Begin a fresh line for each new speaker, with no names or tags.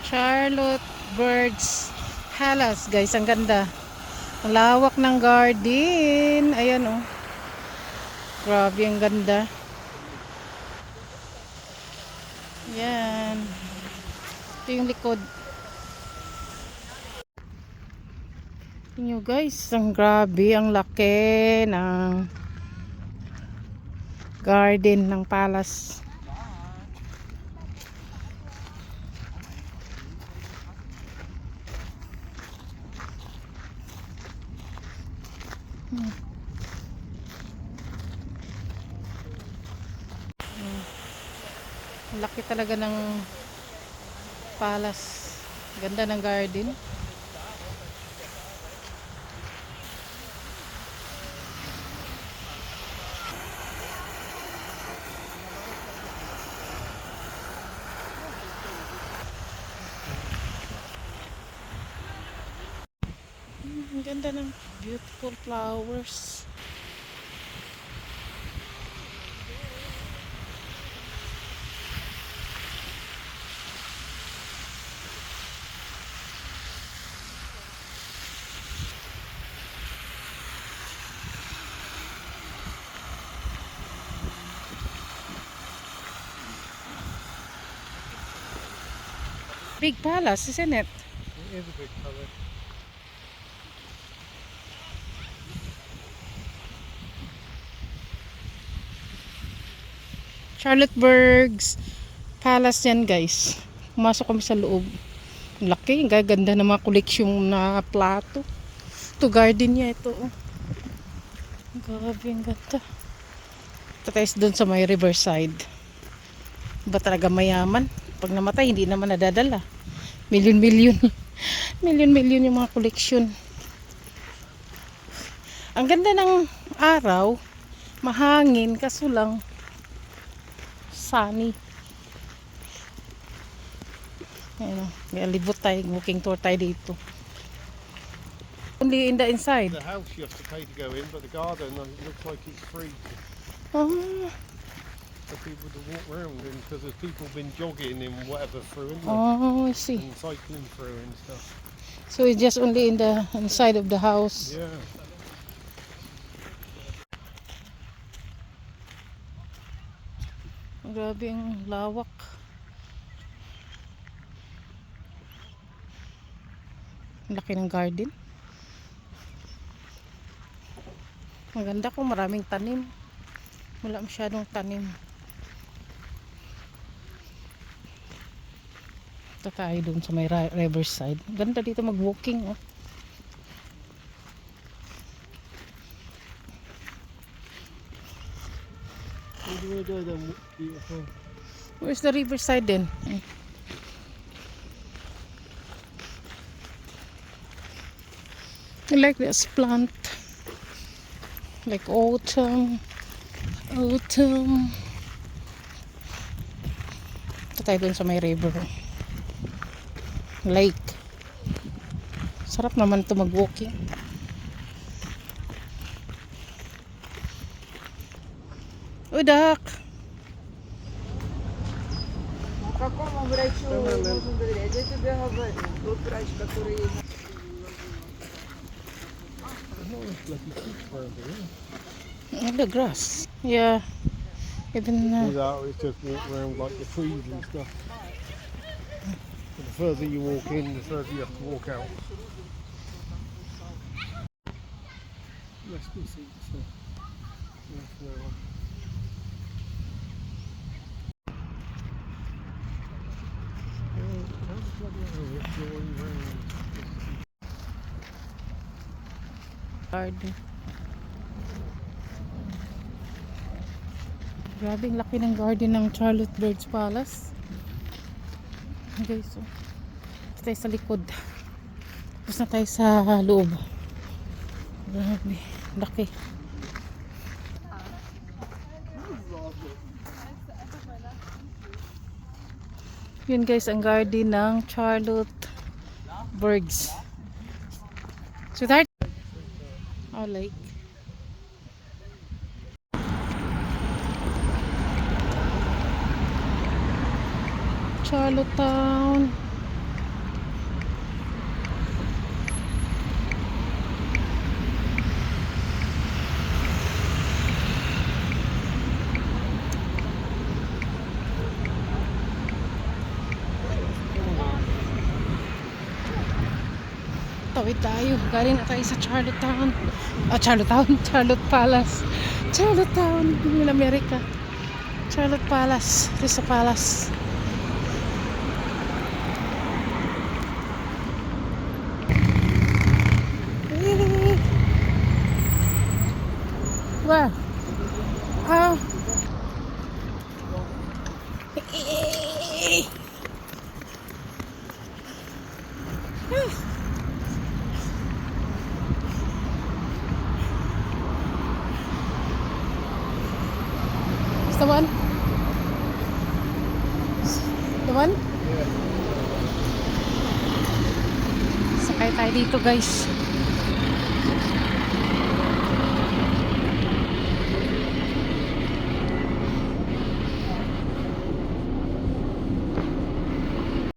Charlotte Birds Palace, guys. Ang ganda. Ang lawak ng garden. Ayan, oh. Grabe, ang ganda. Yan. Ito yung likod. Tingnan nyo, guys. Ang grabe. Ang laki ng garden ng palace. Laki talaga ng palace. Ganda ng garden. Ang ganda ng beautiful flowers. Big palace, isn't it?
It is a big palace.
Charlotteburg's Palace yan, guys. Pumasok kami sa loob. Ang laki, ang gaganda ng mga koleksyon na plato. Ito, garden niya ito. Oh. Grabe, ang ganda. Ito tayo doon sa may riverside. Ba talaga mayaman? Pag namatay, hindi naman nadadala. Milyon-milyon. Milyon-milyon yung mga koleksyon. Ang ganda ng araw. Mahangin, kaso lang sunny. Ayan, may alibot tayo, walking tour tayo dito. Only in the inside.
The house you have to pay to go in, but the garden it looks like it's free
Oh,
for people to walk around in, because there's people been jogging and whatever through, isn't there?
oh, I see.
And cycling through and stuff.
So it's just only in the inside of the house.
Yeah.
Grabe ang lawak. Ang laki ng garden. Maganda kung maraming tanim. Wala masyadong tanim. Ito tayo dun sa may riverside. Ganda dito mag-walking. Oh.
Where do we go then? Beautiful.
Where's the riverside then? I like this plant. Like autumn. Autumn. Ito tayo dun sa may river. Lake. Sarap naman ito mag-walking. Uy, duck!
В каком врачу можно доверять? Я тебе говорю, тот врач, который...
The grass. Yeah. Even
Without it's just walk around like the trees and stuff. But the further you walk in, the further you have to walk out. Let's be seats.
garden. Grabe, ang laki ng garden ng Charlotte Birds Palace. Okay, so ito tayo sa likod. Tapos na tayo sa loob. Grabe, laki. Yun guys, ang garden ng Charlotte Birds. Sweetheart? Oh, lake. Charlottetown. Tawid tayo. Galing na tayo sa Charlottetown. Charlottetown. Charlotte Palace. Charlottetown. Yung Amerika. Charlotte Palace. Ito sa Palace. Where? Oh. Is the one? The one?
Yeah.
Sakay tayo dito guys.